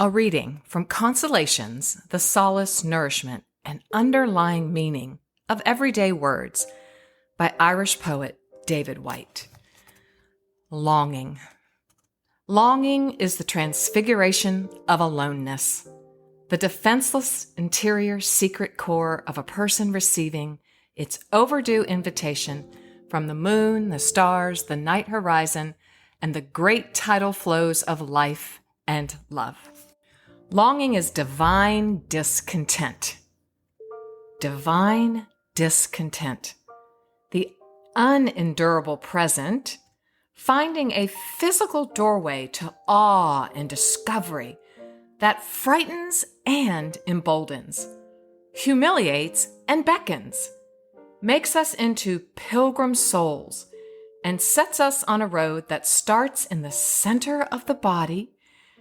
A reading from Consolations, the Solace, Nourishment, and Underlying Meaning of Everyday Words by Irish poet David Whyte. Longing. Longing is the transfiguration of aloneness, the defenseless interior secret core of a person receiving its overdue invitation from the moon, the stars, the night horizon, and the great tidal flows of life and love. Longing is divine discontent. Divine discontent. The unendurable present, finding a physical doorway to awe and discovery that frightens and emboldens, humiliates and beckons, makes us into pilgrim souls, and sets us on a road that starts in the center of the body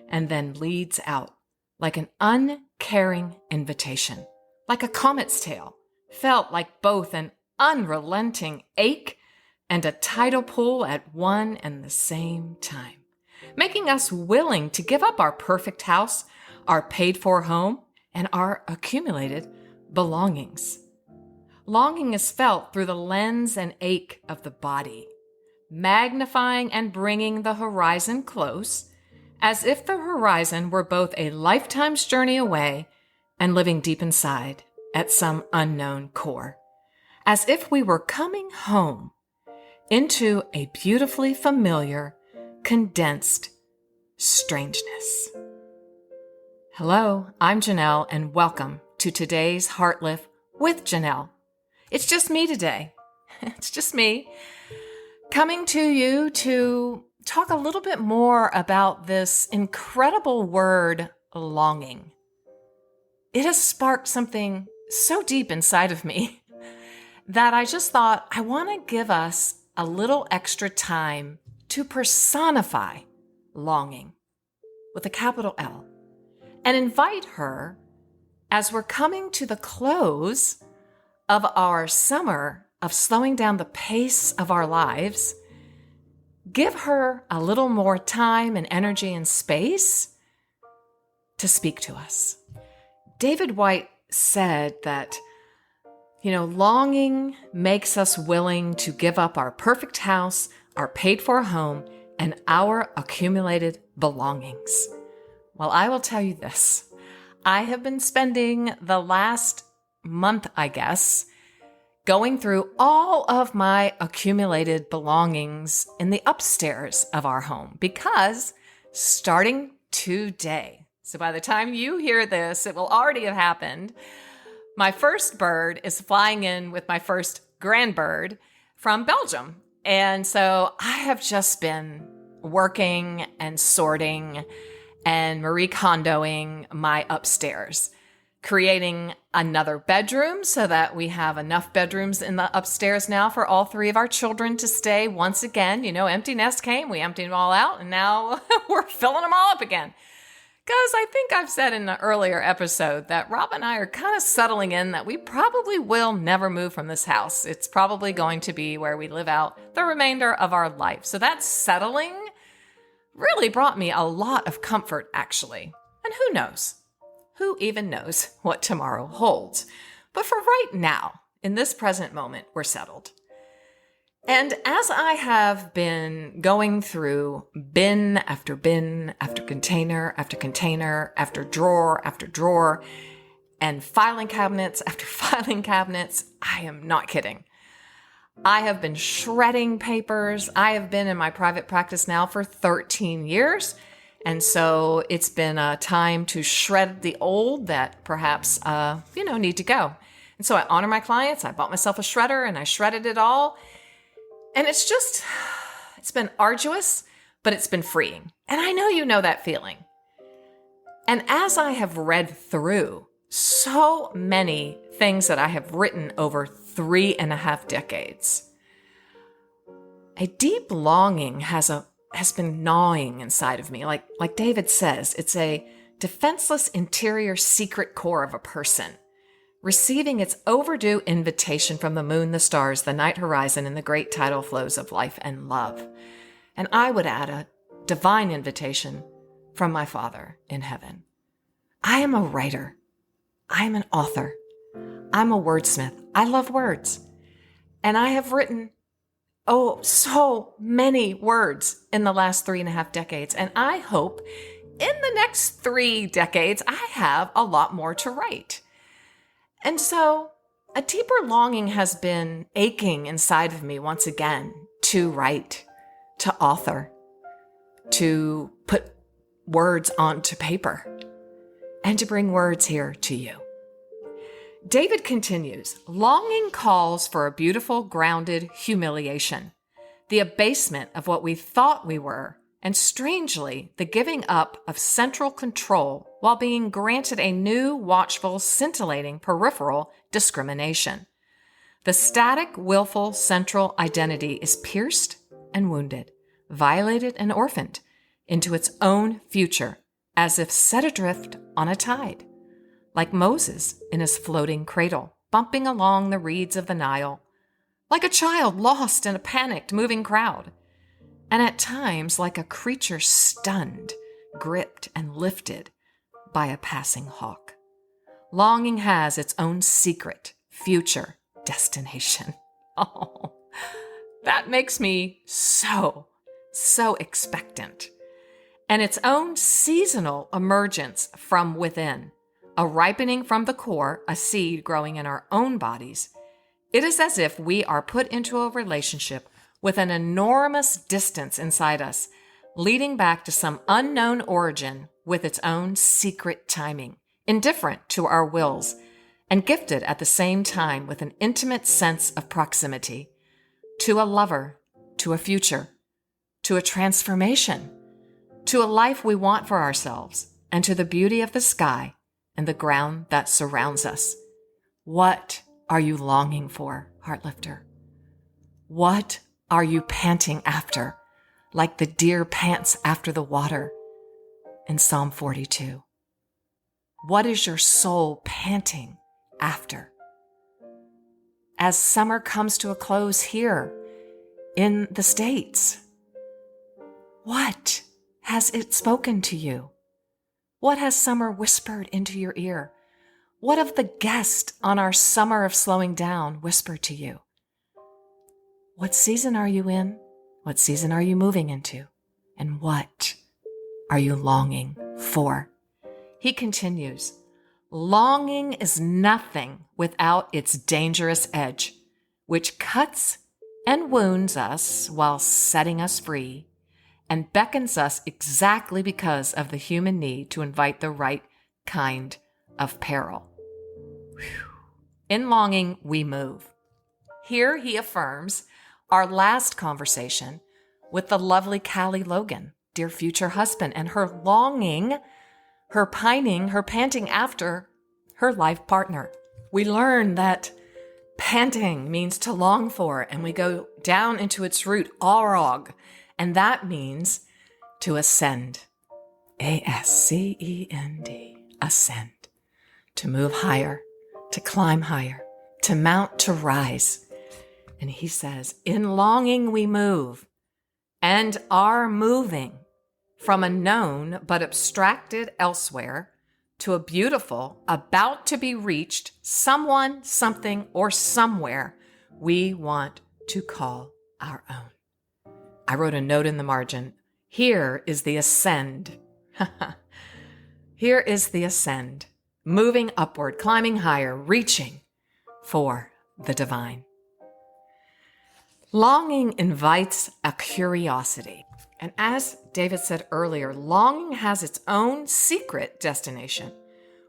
and then leads out like an uncaring invitation, like a comet's tail, felt like both an unrelenting ache and a tidal pull at one and the same time, making us willing to give up our perfect house, our paid-for home, and our accumulated belongings. Longing is felt through the lens and ache of the body, magnifying and bringing the horizon close, as if the horizon were both a lifetime's journey away and living deep inside at some unknown core, as if we were coming home into a beautifully familiar, condensed strangeness. Hello, I'm Janell, and welcome to today's Heartlifter with Janell. It's just me today. It's just me coming to you to talk a little bit more about this incredible word, longing. It has sparked something so deep inside of me that I just thought I want to give us a little extra time to personify longing with a capital L and invite her, as we're coming to the close of our summer of slowing down the pace of our lives, give her a little more time and energy and space to speak to us. David Whyte said that, longing makes us willing to give up our perfect house, our paid-for home, and our accumulated belongings. Well, I will tell you this. I have been spending the last month, I guess, going through all of my accumulated belongings in the upstairs of our home, because starting today, so by the time you hear this, it will already have happened, my first bird is flying in with my first grandbird from Belgium. And so I have just been working and sorting and Marie Kondoing my upstairs, creating another bedroom so that we have enough bedrooms in the upstairs now for all three of our children to stay once again. Empty nest came, we emptied them all out, and now we're filling them all up again. Because I think I've said in an earlier episode that Rob and I are kind of settling in that we probably will never move from this house. It's probably going to be where we live out the remainder of our life. So that settling really brought me a lot of comfort, actually. And who knows? Who even knows what tomorrow holds? But for right now, in this present moment, we're settled. And as I have been going through bin after container after container, after drawer, and filing cabinets after filing cabinets, I am not kidding. I have been shredding papers. I have been in my private practice now for 13 years. And so it's been a time to shred the old that perhaps, need to go. And so I honor my clients. I bought myself a shredder and I shredded it all. And it's been arduous, but it's been freeing. And I know you know that feeling. And as I have read through so many things that I have written over 3.5 decades, a deep longing has been gnawing inside of me. Like David says, it's a defenseless interior secret core of a person, receiving its overdue invitation from the moon, the stars, the night horizon, and the great tidal flows of life and love. And I would add a divine invitation from my Father in heaven. I am a writer. I am an author. I'm a wordsmith. I love words. And I have written, so many words in the last 3.5 decades. And I hope in the next 3 decades, I have a lot more to write. And so a deeper longing has been aching inside of me once again to write, to author, to put words onto paper, and to bring words here to you. David continues, longing calls for a beautiful, grounded humiliation, the abasement of what we thought we were, and strangely, the giving up of central control while being granted a new, watchful, scintillating peripheral discrimination. The static, willful, central identity is pierced and wounded, violated and orphaned into its own future, as if set adrift on a tide, like Moses in his floating cradle, bumping along the reeds of the Nile, like a child lost in a panicked, moving crowd, and at times like a creature stunned, gripped, and lifted by a passing hawk. Longing has its own secret, future destination. Oh, that makes me so expectant. And its own seasonal emergence from within, a ripening from the core, a seed growing in our own bodies. It is as if we are put into a relationship with an enormous distance inside us, leading back to some unknown origin with its own secret timing, indifferent to our wills, and gifted at the same time with an intimate sense of proximity to a lover, to a future, to a transformation, to a life we want for ourselves, and to the beauty of the sky and the ground that surrounds us. What are you longing for, Heartlifter? What are you panting after, like the deer pants after the water in Psalm 42? What is your soul panting after? As summer comes to a close here in the States, what has it spoken to you? What has summer whispered into your ear? What of the guest on our summer of slowing down whispered to you? What season are you in? What season are you moving into? And what are you longing for? He continues, longing is nothing without its dangerous edge, which cuts and wounds us while setting us free, and beckons us exactly because of the human need to invite the right kind of peril. Whew. In longing, we move. Here he affirms our last conversation with the lovely Callie Logan, dear future husband, and her longing, her pining, her panting after her life partner. We learn that panting means to long for, and we go down into its root, aurog, and that means to ascend. A-S-C-E-N-D, ascend. To move higher, to climb higher, to mount, to rise. And he says, in longing we move, and are moving from a known but abstracted elsewhere to a beautiful, about to be reached, someone, something, or somewhere we want to call our own. I wrote a note in the margin. Here is the ascend. Here is the ascend. Moving upward, climbing higher, reaching for the divine. Longing invites a curiosity. And as David said earlier, longing has its own secret destination.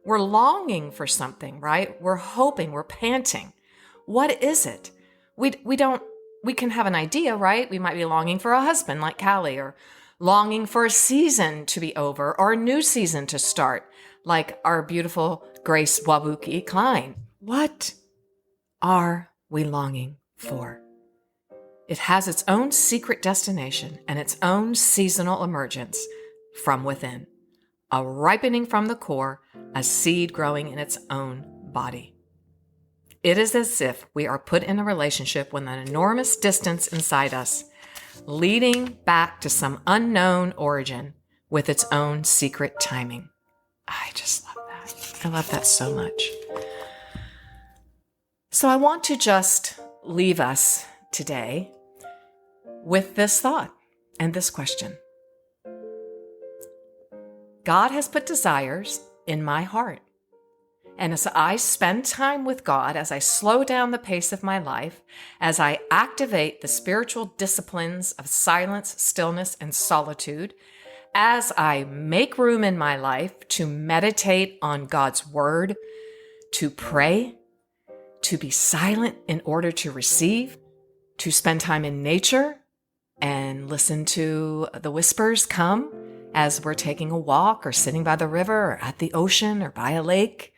We're longing for something, right? We're hoping, we're panting. What is it? We can have an idea, right? We might be longing for a husband like Callie, or longing for a season to be over, or a new season to start, like our beautiful Grace Wabuki Klein. What are we longing for? It has its own secret destination and its own seasonal emergence from within, a ripening from the core, a seed growing in its own body. It is as if we are put in a relationship with an enormous distance inside us, leading back to some unknown origin with its own secret timing. I just love that. I love that so much. So I want to just leave us today with this thought and this question. God has put desires in my heart. And as I spend time with God, as I slow down the pace of my life, as I activate the spiritual disciplines of silence, stillness, and solitude, as I make room in my life to meditate on God's word, to pray, to be silent in order to receive, to spend time in nature and listen to the whispers come as we're taking a walk or sitting by the river or at the ocean or by a lake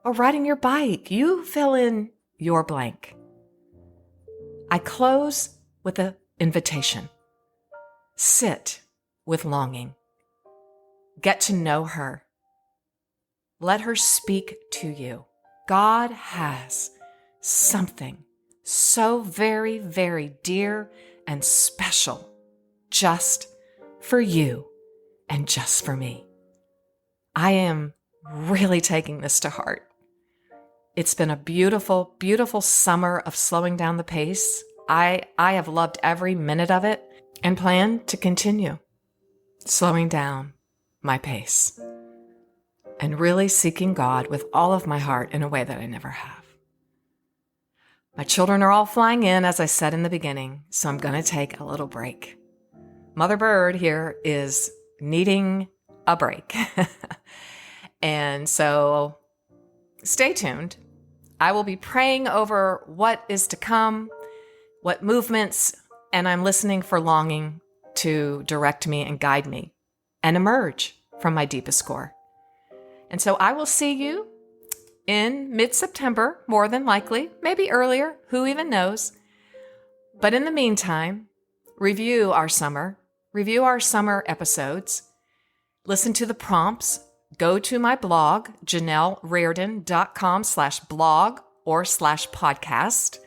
or riding your bike. You fill in your blank. I close with an invitation. Sit with longing. Get to know her. Let her speak to you. God has something so very, very dear and special just for you and just for me. I am really taking this to heart. It's been a beautiful, beautiful summer of slowing down the pace. I have loved every minute of it and plan to continue slowing down my pace and really seeking God with all of my heart in a way that I never have. My children are all flying in, as I said in the beginning, so I'm going to take a little break. Mother Bird here is needing a break. And so stay tuned. I will be praying over what is to come, what movements, and I'm listening for longing to direct me and guide me and emerge from my deepest core. And so I will see you in mid-September, more than likely, maybe earlier, who even knows. But in the meantime, review our summer episodes, listen to the prompts, go to my blog, janellreardon.com/blog or /podcast,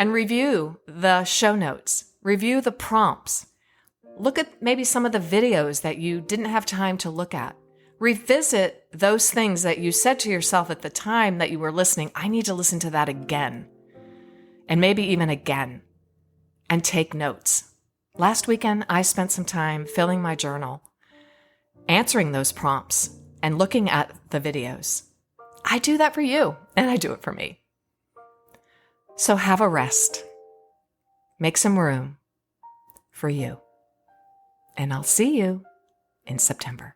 and review the show notes, review the prompts. Look at maybe some of the videos that you didn't have time to look at. Revisit those things that you said to yourself at the time that you were listening. I need to listen to that again, and maybe even again, and take notes. Last weekend, I spent some time filling my journal, answering those prompts, and looking at the videos. I do that for you, and I do it for me. So have a rest. Make some room for you. And I'll see you in September.